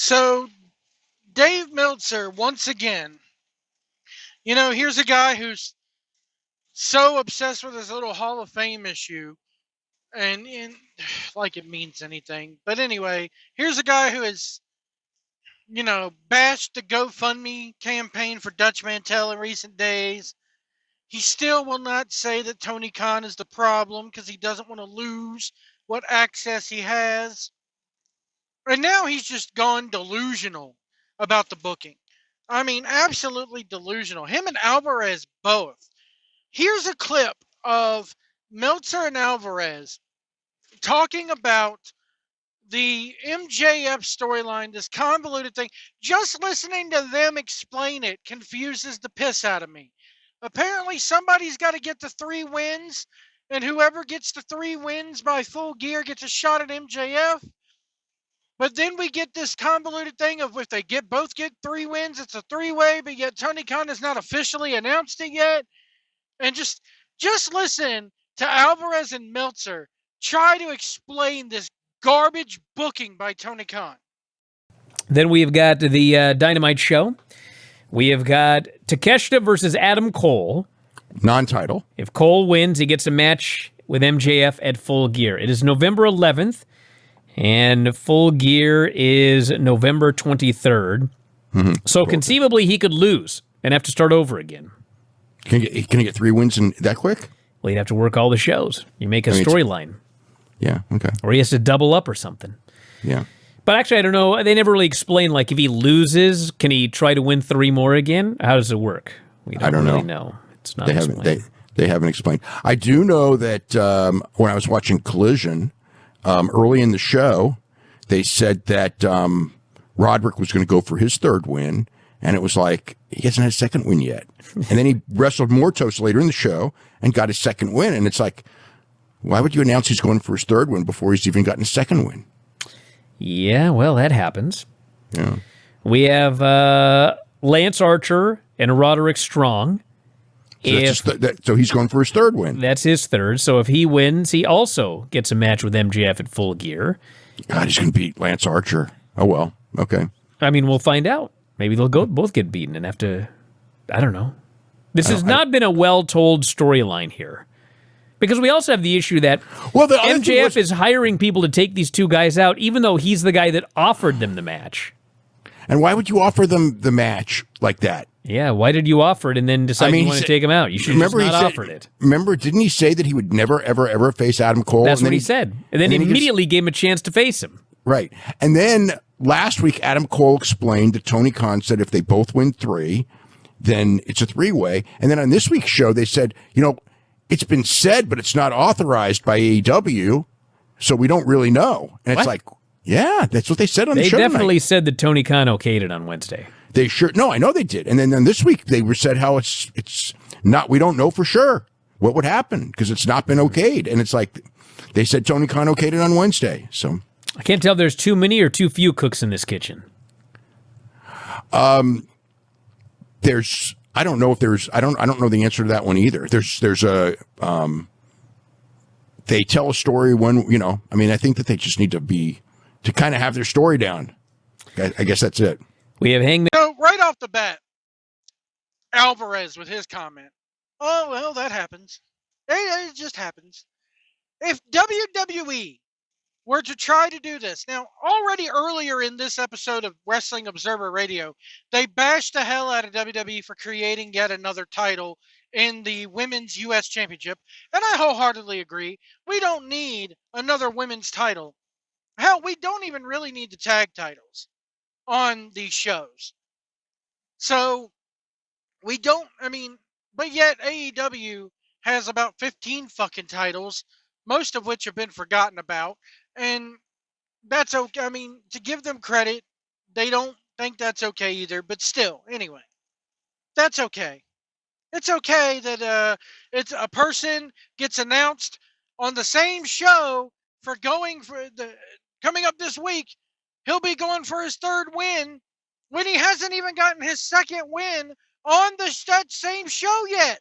So, Dave Meltzer, once again, here's a guy who's so obsessed with his little Hall of Fame issue, and like it means anything. But anyway, here's a guy who has, bashed the GoFundMe campaign for Dutch Mantel in recent days. He still will not say that Tony Khan is the problem because he doesn't want to lose what access he has. And now he's just gone delusional about the booking. I mean, absolutely delusional. Him and Alvarez both. Here's a clip of Meltzer and Alvarez talking about the MJF storyline, this convoluted thing. Just listening to them explain it confuses the piss out of me. Apparently, somebody's got to get the 3 wins, and whoever gets the 3 wins by Full Gear gets a shot at MJF. But then we get this convoluted thing of if they both get 3 wins, it's a 3-way, but yet Tony Khan has not officially announced it yet. And just listen to Alvarez and Meltzer try to explain this garbage booking by Tony Khan. Then we've got the Dynamite show. We have got Takeshita versus Adam Cole. Non-title. If Cole wins, he gets a match with MJF at Full Gear. It is November 11th. And Full Gear is November 23rd. Mm-hmm. So conceivably, he could lose and have to start over again. Can he get 3 wins in that quick? Well, he'd have to work all the shows. You make a storyline. Yeah, okay. Or he has to double up or something. Yeah. But actually, I don't know. They never really explain, like, if he loses, can he try to win 3 more again? How does it work? We don't really know. It's not explained. They haven't explained. I do know that when I was watching Collision, early in the show, they said that Roderick was going to go for his 3rd win, and it was like, he hasn't had a 2nd win yet. And then he wrestled Mortos later in the show and got his 2nd win, and it's like, why would you announce he's going for his 3rd win before he's even gotten his 2nd win? Yeah, well, that happens. Yeah. We have Lance Archer and Roderick Strong. So he's going for his 3rd win. That's his 3rd. So if he wins, he also gets a match with MJF at Full Gear. God, he's going to beat Lance Archer. Oh, well. Okay. I mean, we'll find out. Maybe they'll both get beaten and have to... I don't know. This has not been a well-told storyline here. Because we also have the issue that MJF is hiring people to take these 2 guys out, even though he's the guy that offered them the match. And why would you offer them the match like that? Yeah, why did you offer it and then decide you want to take him out? You should have just not offered it. Remember, didn't he say that he would never, ever, ever face Adam Cole? That's what he said. And then immediately gave him a chance to face him. Right. And then last week, Adam Cole explained that Tony Khan said if they both win 3, then it's a 3-way. And then on this week's show, they said, it's been said, but it's not authorized by AEW, so we don't really know. And it's like, yeah, that's what they said on the show. They definitely said that Tony Khan okayed it on Wednesday. They sure, no, I know they did. And then this week they said how it's not, we don't know for sure what would happen because it's not been okayed. And it's like, they said Tony Khan okayed it on Wednesday. So I can't tell if there's too many or too few cooks in this kitchen. I don't know if there's, I don't know the answer to that one either. There's a, they tell a story when, I think that they just need to kind of have their story down. I guess that's it. We have Hangman. Right off the bat, Alvarez with his comment. Oh, well, that happens. It just happens. If WWE were to try to do this, now, already earlier in this episode of Wrestling Observer Radio, they bashed the hell out of WWE for creating yet another title in the Women's U.S. Championship, and I wholeheartedly agree. We don't need another women's title. Hell, we don't even really need the tag titles on these shows. So, we don't, but yet AEW has about 15 fucking titles, most of which have been forgotten about, and that's okay. To give them credit, they don't think that's okay either, but still, anyway, that's okay. It's okay that it's a person gets announced on the same show for coming up this week. He'll be going for his 3rd win when he hasn't even gotten his 2nd win on that same show yet.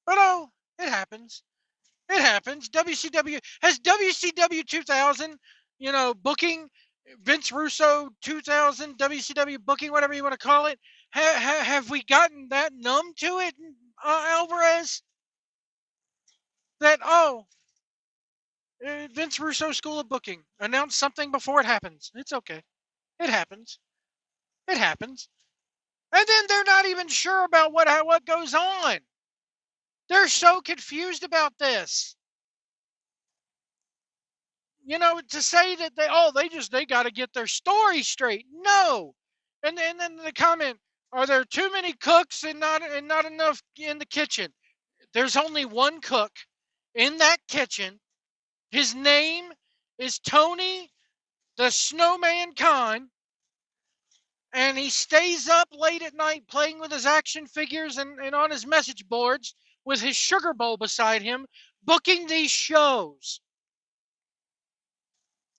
But it happens. It happens. WCW 2000, booking Vince Russo 2000 WCW booking, whatever you want to call it. Have we gotten that numb to it, Alvarez? That, Vince Russo School of Booking announced something before it happens. It's okay. It happens. It happens. And then they're not even sure about what goes on. They're so confused about this. You know, to say that they got to get their story straight. No. And then the comment, are there too many cooks and not enough in the kitchen? There's only one cook in that kitchen. His name is Tony the Snowman Khan. And he stays up late at night playing with his action figures and on his message boards with his sugar bowl beside him, booking these shows.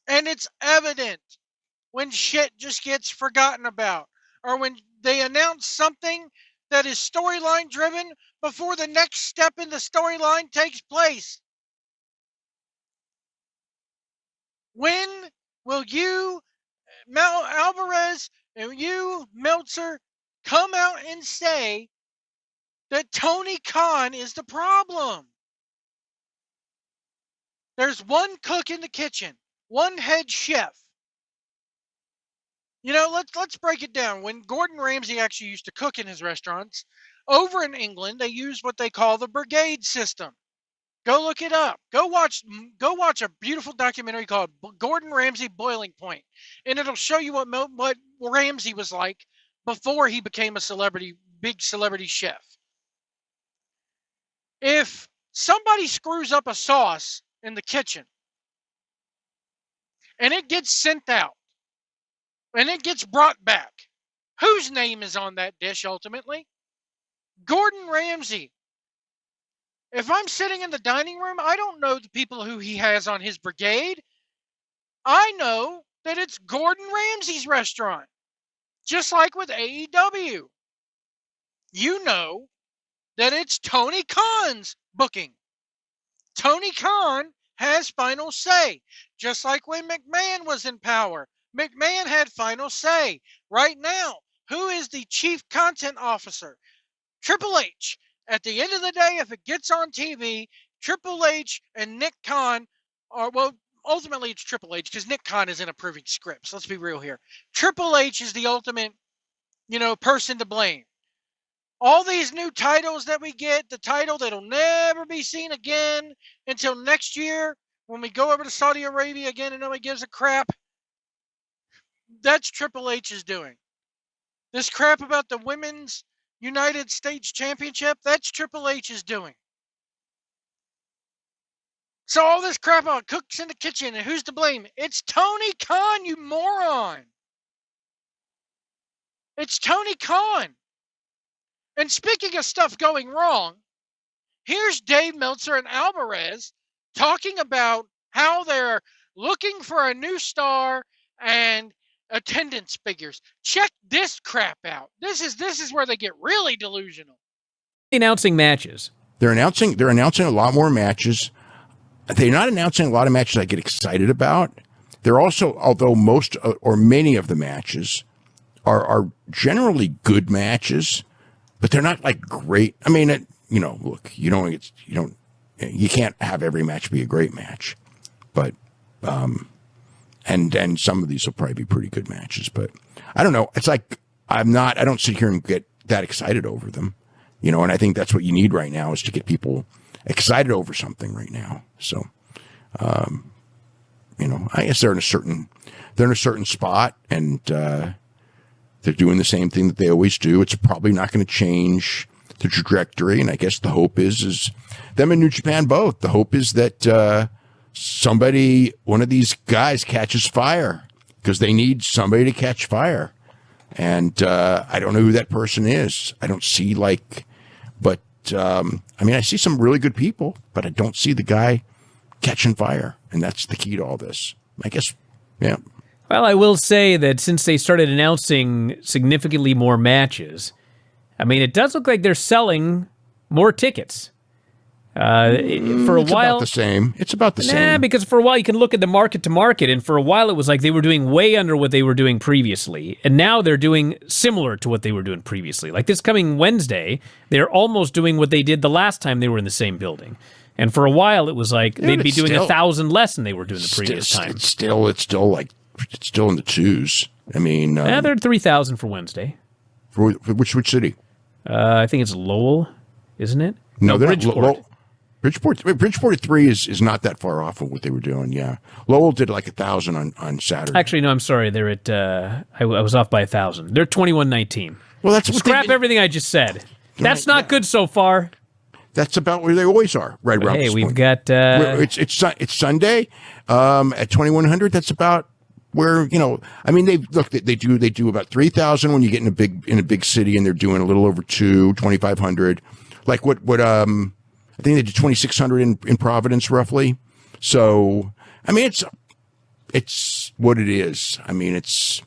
And it's evident when shit just gets forgotten about, or when they announce something that is storyline driven before the next step in the storyline takes place. When will you, Alvarez, and you, Meltzer, come out and say that Tony Khan is the problem? There's one cook in the kitchen, one head chef. You know, let's break it down. When Gordon Ramsay actually used to cook in his restaurants, over in England, they use what they call the brigade system. Go look it up. Go watch a beautiful documentary called Gordon Ramsay Boiling Point, and it'll show you what Ramsay was like before he became a big celebrity chef. If somebody screws up a sauce in the kitchen and it gets sent out and it gets brought back, whose name is on that dish ultimately? Gordon Ramsay. If I'm sitting in the dining room, I don't know the people who he has on his brigade. I know that it's Gordon Ramsay's restaurant. Just like with AEW. You know that it's Tony Khan's booking. Tony Khan has final say. Just like when McMahon was in power. McMahon had final say. Right now, who is the chief content officer? Triple H. At the end of the day, if it gets on TV, Triple H and Nick Khan are, well, ultimately it's Triple H because Nick Khan isn't approving scripts. Let's be real here. Triple H is the ultimate, person to blame. All these new titles that we get, the title that'll never be seen again until next year when we go over to Saudi Arabia again and nobody gives a crap, that's Triple H's doing. This crap about the Women's United States Championship, that's Triple H's doing. So all this crap about cooks in the kitchen and who's to blame? It's Tony Khan, you moron. It's Tony Khan. And speaking of stuff going wrong, here's Dave Meltzer and Alvarez talking about how they're looking for a new star and attendance figures. Check this crap out. This is where they get really delusional. Announcing matches. They're announcing a lot more matches. They're not announcing a lot of matches I get excited about. They're also, although most or many of the matches are generally good matches, but they're not like great. I mean, look, you can't have every match be a great match, but and some of these will probably be pretty good matches, but I don't know. It's like I don't sit here and get that excited over them, and I think that's what you need right now is to get people excited over something right now. So, I guess they're in a certain spot, and they're doing the same thing that they always do. It's probably not going to change the trajectory, and I guess the hope is them and New Japan both. The hope is that one of these guys catches fire because they need somebody to catch fire, and I don't know who that person is. I don't see but. I see some really good people, but I don't see the guy catching fire. And that's the key to all this, I guess. Yeah. Well, I will say that since they started announcing significantly more matches, it does look like they're selling more tickets. For a it's while, about the same. It's about the same. because for a while you can look at the market to market, and for a while it was like they were doing way under what they were doing previously, and now they're doing similar to what they were doing previously. Like this coming Wednesday, they're almost doing what they did the last time they were in the same building. And for a while it was like they'd be doing 1,000 less than they were doing the previous time. It's still in the twos. I mean, they're at 3,000 for Wednesday. For which city? I think it's Lowell, isn't it? No, Bridgeport. Bridgeport at 3 is not that far off of what they were doing. Yeah, Lowell did like 1,000 on Saturday. Actually, no, I'm sorry. They're at. I was off by 1,000. They're 2,119. Well, that's scrap everything I just said. That's not good so far. That's about where they always are, right around. Hey, this we've point. got. It's Sunday at 2,100. That's about where I mean they do about 3,000 when you get in a big city, and they're doing a little over 2,500. Like what I think they did 2,600 in Providence roughly. So I mean it's what it is. I mean it's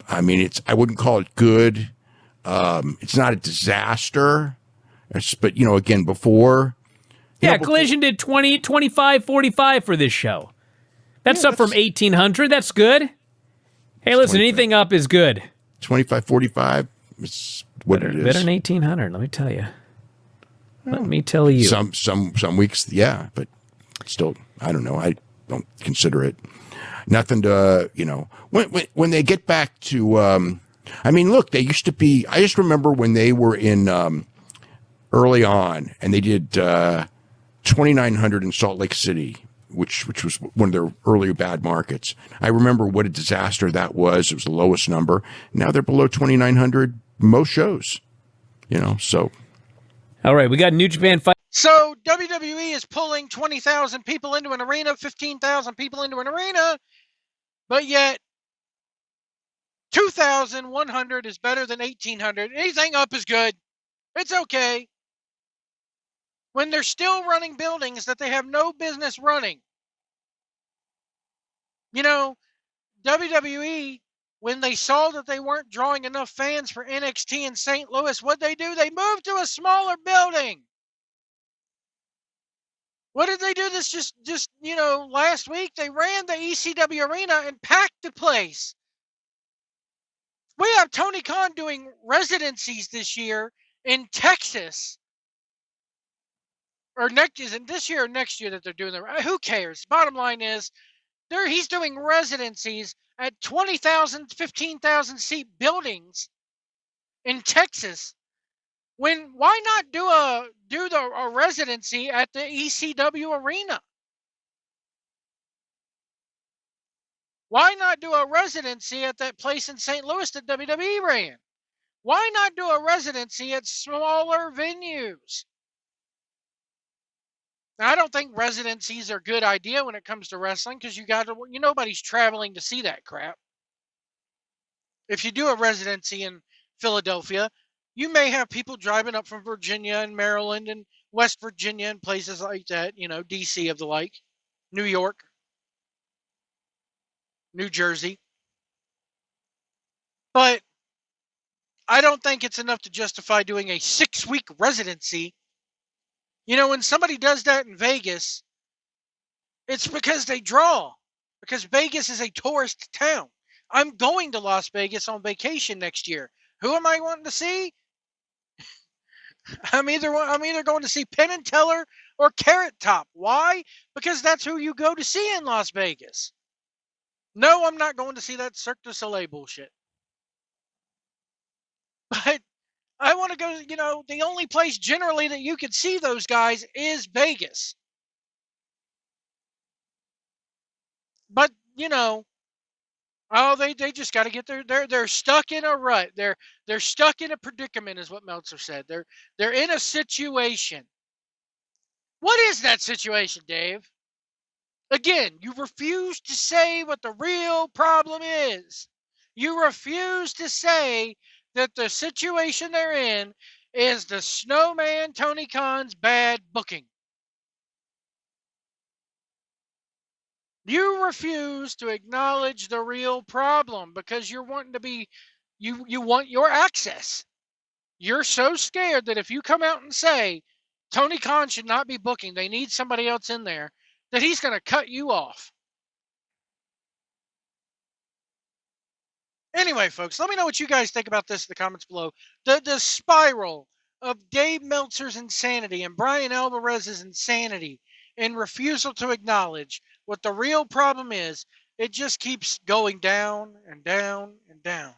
I wouldn't call it good. It's not a disaster. But, again, before. Collision did 20, 25, 45 for this show. That's up from 1,800. That's good. Hey, listen, anything up is good. 25, 45 is what it is. Better than 1,800, let me tell you. Let me tell you. Some weeks, yeah, but still, I don't know. I don't consider it nothing to, when they get back to, I mean, look, they used to be, I just remember when they were in, early on, and they did 2,900 in Salt Lake City, which was one of their earlier bad markets. I remember what a disaster that was. It was the lowest number. Now they're below 2,900 most shows. So. All right, we got New Japan fight. So WWE is pulling 20,000 people into an arena, 15,000 people into an arena, but yet 2,100 is better than 1,800. Anything up is good. It's okay. When they're still running buildings that they have no business running. WWE, when they saw that they weren't drawing enough fans for NXT in St. Louis, what'd they do? They moved to a smaller building. What did they do this just last week? They ran the ECW arena and packed the place. We have Tony Khan doing residencies this year in Texas. Or is it this year or next year that they're doing that? Who cares? Bottom line is, he's doing residencies at 20,000, 15,000 seat buildings in Texas. Why not do a residency at the ECW arena? Why not do a residency at that place in St. Louis that WWE ran? Why not do a residency at smaller venues? Now, I don't think residencies are a good idea when it comes to wrestling because nobody's traveling to see that crap. If you do a residency in Philadelphia, you may have people driving up from Virginia and Maryland and West Virginia and places like that, DC of the like, New York, New Jersey. But I don't think it's enough to justify doing a 6-week residency. When somebody does that in Vegas, it's because they draw. Because Vegas is a tourist town. I'm going to Las Vegas on vacation next year. Who am I wanting to see? I'm either going to see Penn and Teller or Carrot Top. Why? Because that's who you go to see in Las Vegas. No, I'm not going to see that Cirque du Soleil bullshit. But I want to go, the only place generally that you could see those guys is Vegas. But, they just got to get they're stuck in a rut. They're stuck in a predicament is what Meltzer said. They're in a situation. What is that situation, Dave? Again, you refuse to say what the real problem is. You refuse to say that the situation they're in is the snowman Tony Khan's bad booking. You refuse to acknowledge the real problem because you're wanting to be, you want your access. You're so scared that if you come out and say Tony Khan should not be booking. They need somebody else in there that he's going to cut you off. Anyway, folks, let me know what you guys think about this in the comments below. The spiral of Dave Meltzer's insanity and Brian Alvarez's insanity and refusal to acknowledge what the real problem is, it just keeps going down and down and down.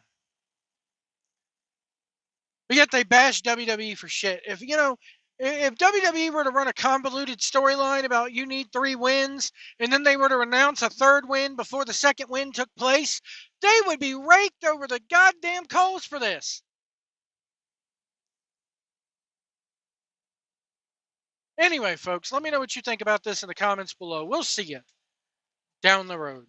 But yet they bash WWE for shit. If WWE were to run a convoluted storyline about you need 3 wins, and then they were to announce a 3rd win before the 2nd win took place, they would be raked over the goddamn coals for this. Anyway, folks, let me know what you think about this in the comments below. We'll see you down the road.